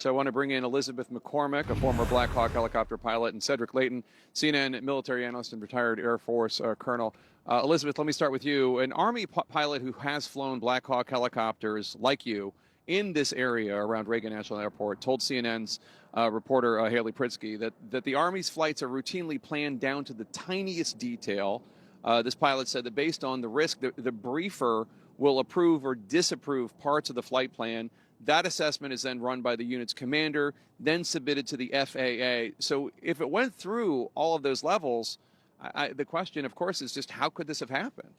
So I want to bring in Elizabeth McCormick, a former Black Hawk helicopter pilot, and Cedric Layton, CNN military analyst and retired Air Force colonel. Elizabeth, let me start with you. An Army pilot who has flown Black Hawk helicopters, like you, in this area around Reagan National Airport, told CNN's reporter Haley Pritzky that the Army's flights are routinely planned down to the tiniest detail. This pilot said that based on the risk, the briefer will approve or disapprove parts of the flight plan. That assessment is then run by the unit's commander, then submitted to the FAA. So if it went through all of those levels, the question, of course, is just how could this have happened?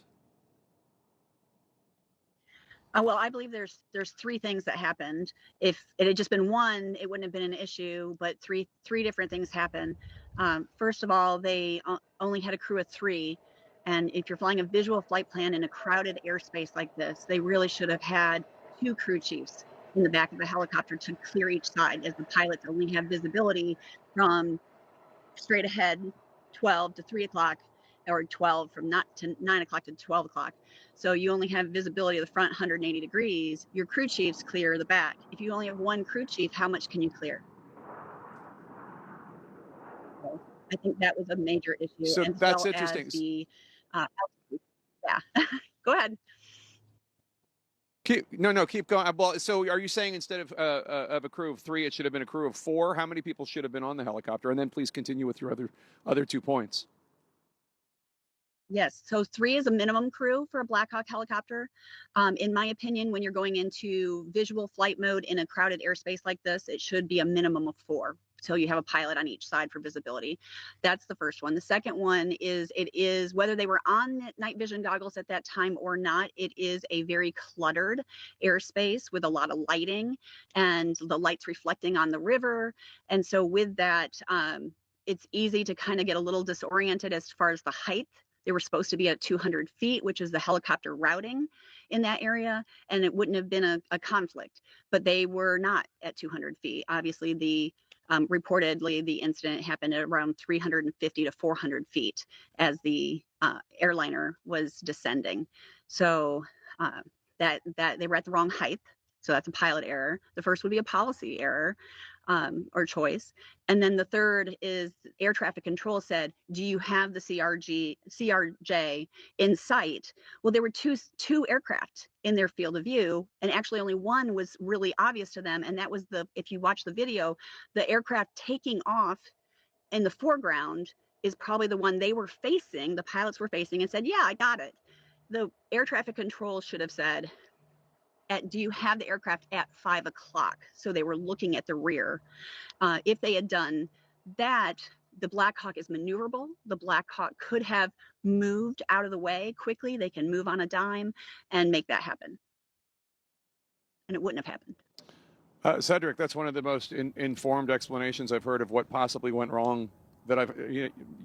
Well, I believe there's three things that happened. If it had just been one, it wouldn't have been an issue, but three different things happened. First of all, they only had a crew of 3. And if you're flying a visual flight plan in a crowded airspace like this, they really should have had 2 crew chiefs in the back of the helicopter to clear each side, as the pilots only have visibility from straight ahead 12 to 3 o'clock, or 12 from 9 o'clock to 12 o'clock. So you only have visibility of the front 180 degrees. Your crew chiefs clear the back. If you only have 1 crew chief, how much can you clear? So I think that was a major issue. So as that's well interesting. As the, yeah, go ahead. Keep going. Well, so are you saying instead of a crew of 3, it should have been a crew of 4? How many people should have been on the helicopter? And then please continue with your other 2 points. Yes, so 3 is a minimum crew for a Black Hawk helicopter. In my opinion, when you're going into visual flight mode in a crowded airspace like this, it should be a minimum of 4. So you have a pilot on each side for visibility. That's the first one. The second one is, it is, whether they were on night vision goggles at that time or not, it is a very cluttered airspace with a lot of lighting and the lights reflecting on the river. And so with that, it's easy to kind of get a little disoriented as far as the height. They were supposed to be at 200 feet, which is the helicopter routing in that area, and it wouldn't have been a conflict, but they were not at 200 feet. Obviously, reportedly, the incident happened at around 350 to 400 feet as the airliner was descending. So that they were at the wrong height. So that's a pilot error. The first would be a policy error or choice. And then the third is air traffic control said, do you have the CRJ in sight? Well, there were two aircraft in their field of view, and actually only one was really obvious to them. And that was if you watch the video, the aircraft taking off in the foreground is probably the one they were facing, the pilots were facing, and said, yeah, I got it. The air traffic control should have said, do you have the aircraft at 5 o'clock? So they were looking at the rear. If they had done that, the Black Hawk is maneuverable. The Black Hawk could have moved out of the way quickly. They can move on a dime and make that happen. And it wouldn't have happened. Cedric, that's one of the most informed explanations I've heard of what possibly went wrong that I've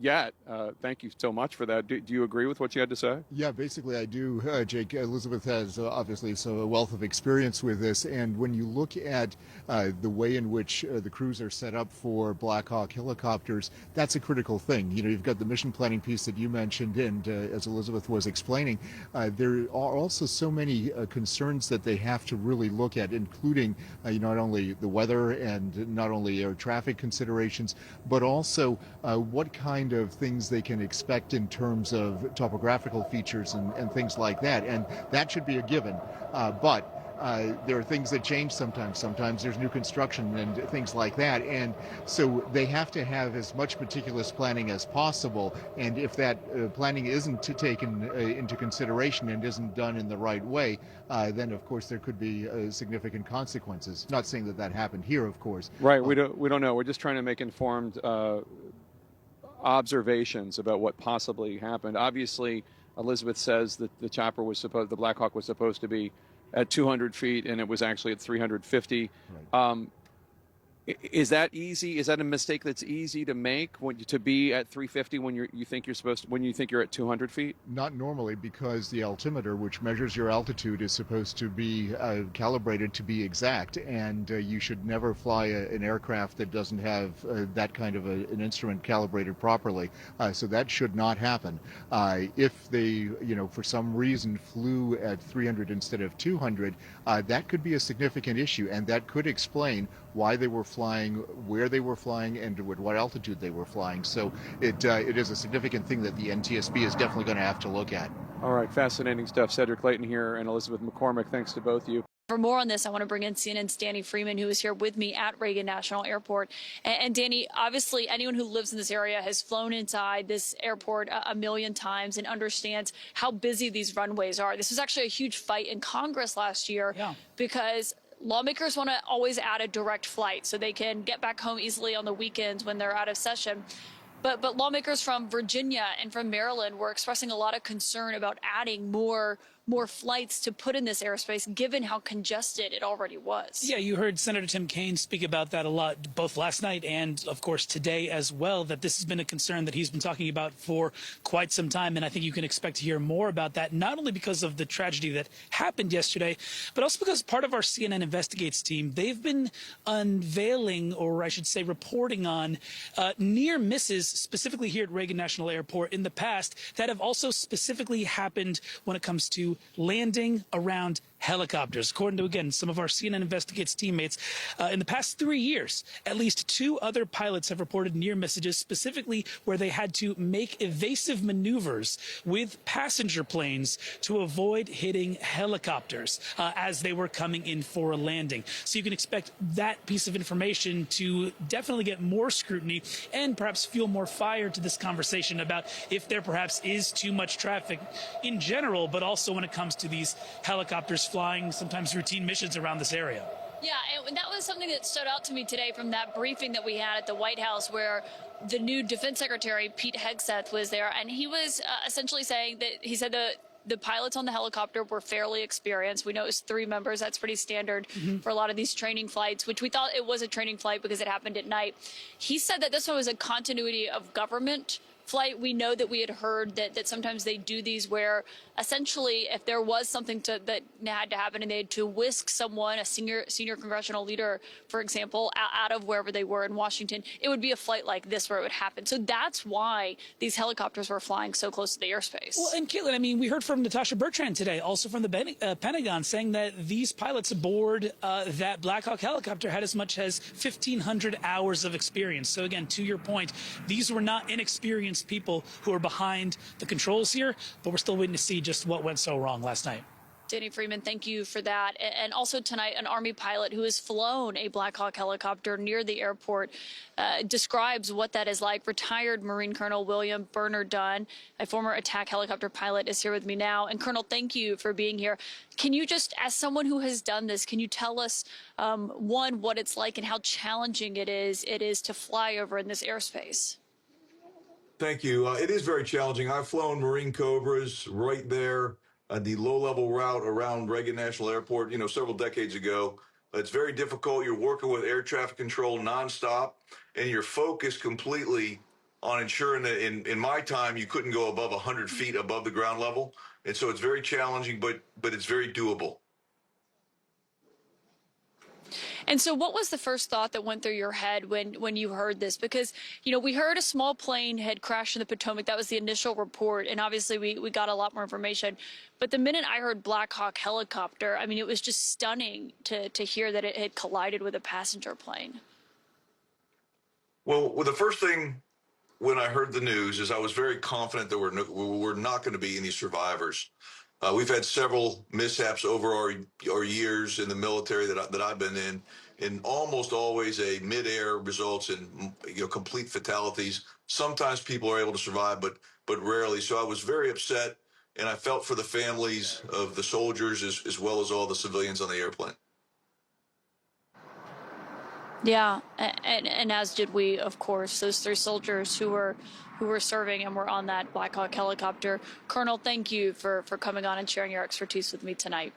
yet. Thank you so much for that. Do you agree with what you had to say? Yeah, basically I do, Jake. Elizabeth has obviously a wealth of experience with this, and when you look at the way in which the crews are set up for Black Hawk helicopters, that's a critical thing. You know, you've got the mission planning piece that you mentioned, and as Elizabeth was explaining, there are also so many concerns that they have to really look at, including not only the weather and not only air traffic considerations, but also what kind of things they can expect in terms of topographical features and things like that. And that should be a given. But there are things that change sometimes. Sometimes there's new construction and things like that. And so they have to have as much meticulous planning as possible. And if that planning isn't taken into consideration and isn't done in the right way, then of course there could be significant consequences. Not saying that happened here, of course. Right. We don't know. We're just trying to make informed observations about what possibly happened. Obviously, Elizabeth says that the Black Hawk was supposed to be at 200 feet, and it was actually at 350. Right. Is that easy? Is that a mistake that's easy to make to be at 350 when you think you're at 200 feet? Not normally, because the altimeter, which measures your altitude, is supposed to be calibrated to be exact, and you should never fly an aircraft that doesn't have that kind of an instrument calibrated properly. So that should not happen. If they, for some reason flew at 300 instead of 200, that could be a significant issue, and that could explain why they were flying, where they were flying, and at what altitude they were flying. So it is a significant thing that the NTSB is definitely going to have to look at. All right, fascinating stuff. Cedric Layton here and Elizabeth McCormick, thanks to both of you. For more on this, I want to bring in CNN's Danny Freeman, who is here with me at Reagan National Airport. And Danny, obviously, anyone who lives in this area has flown inside this airport a million times and understands how busy these runways are. This was actually a huge fight in Congress last year because lawmakers want to always add a direct flight so they can get back home easily on the weekends when they're out of session. But lawmakers from Virginia and from Maryland were expressing a lot of concern about adding more flights to put in this airspace, given how congested it already was. Yeah, you heard Senator Tim Kaine speak about that a lot, both last night and, of course, today as well, that this has been a concern that he's been talking about for quite some time. And I think you can expect to hear more about that, not only because of the tragedy that happened yesterday, but also because part of our CNN Investigates team, they've been unveiling, or I should say reporting on, near misses, specifically here at Reagan National Airport in the past, that have also specifically happened when it comes to landing around helicopters. According to, again, some of our CNN Investigates teammates, in the past 3 years, at least 2 other pilots have reported near misses, specifically where they had to make evasive maneuvers with passenger planes to avoid hitting helicopters as they were coming in for a landing. So you can expect that piece of information to definitely get more scrutiny and perhaps fuel more fire to this conversation about if there perhaps is too much traffic in general, but also when it comes to these helicopters flying sometimes routine missions around this area. Yeah, and that was something that stood out to me today from that briefing that we had at the White House, where the new Defense Secretary, Pete Hegseth, was there, and he was essentially saying that he said the pilots on the helicopter were fairly experienced. We know it was 3 members. That's pretty standard for a lot of these training flights, which we thought it was a training flight because it happened at night. He said that this one was a continuity of government flight. We know that we had heard that sometimes they do these where essentially if there was something that had to happen and they had to whisk someone, a senior congressional leader, for example, out of wherever they were in Washington, it would be a flight like this where it would happen. So that's why these helicopters were flying so close to the airspace. Well, and Caitlin, I mean, we heard from Natasha Bertrand today, also from the Pentagon, saying that these pilots aboard that Black Hawk helicopter had as much as 1,500 hours of experience. So again, to your point, these were not inexperienced people who are behind the controls here, but we're still waiting to see just what went so wrong last night. Danny Freeman, thank you for that. And also tonight, an Army pilot who has flown a Black Hawk helicopter near the airport describes what that is like. Retired Marine Colonel William Bernard Dunn, a former attack helicopter pilot, is here with me now. And Colonel, thank you for being here. Can you just, as someone who has done this, can you tell us, one, what it's like and how challenging it is to fly over in this airspace? Thank you. It is very challenging. I've flown Marine Cobras right there on the low-level route around Reagan National Airport, several decades ago. It's very difficult. You're working with air traffic control nonstop, and you're focused completely on ensuring that in my time, you couldn't go above 100 feet above the ground level. And so it's very challenging, but it's very doable. And so what was the first thought that went through your head when you heard this? Because, we heard a small plane had crashed in the Potomac. That was the initial report. And obviously we got a lot more information. But the minute I heard Black Hawk helicopter, I mean, it was just stunning to hear that it had collided with a passenger plane. Well, the first thing when I heard the news is I was very confident that we're not going to be any survivors. We've had several mishaps over our years in the military that I've been in, and almost always a midair results in complete fatalities. Sometimes people are able to survive, but rarely. So I was very upset, and I felt for the families of the soldiers as well as all the civilians on the airplane. Yeah, and as did we, of course, those 3 soldiers who were serving and were on that Black Hawk helicopter. Colonel, thank you for coming on and sharing your expertise with me tonight.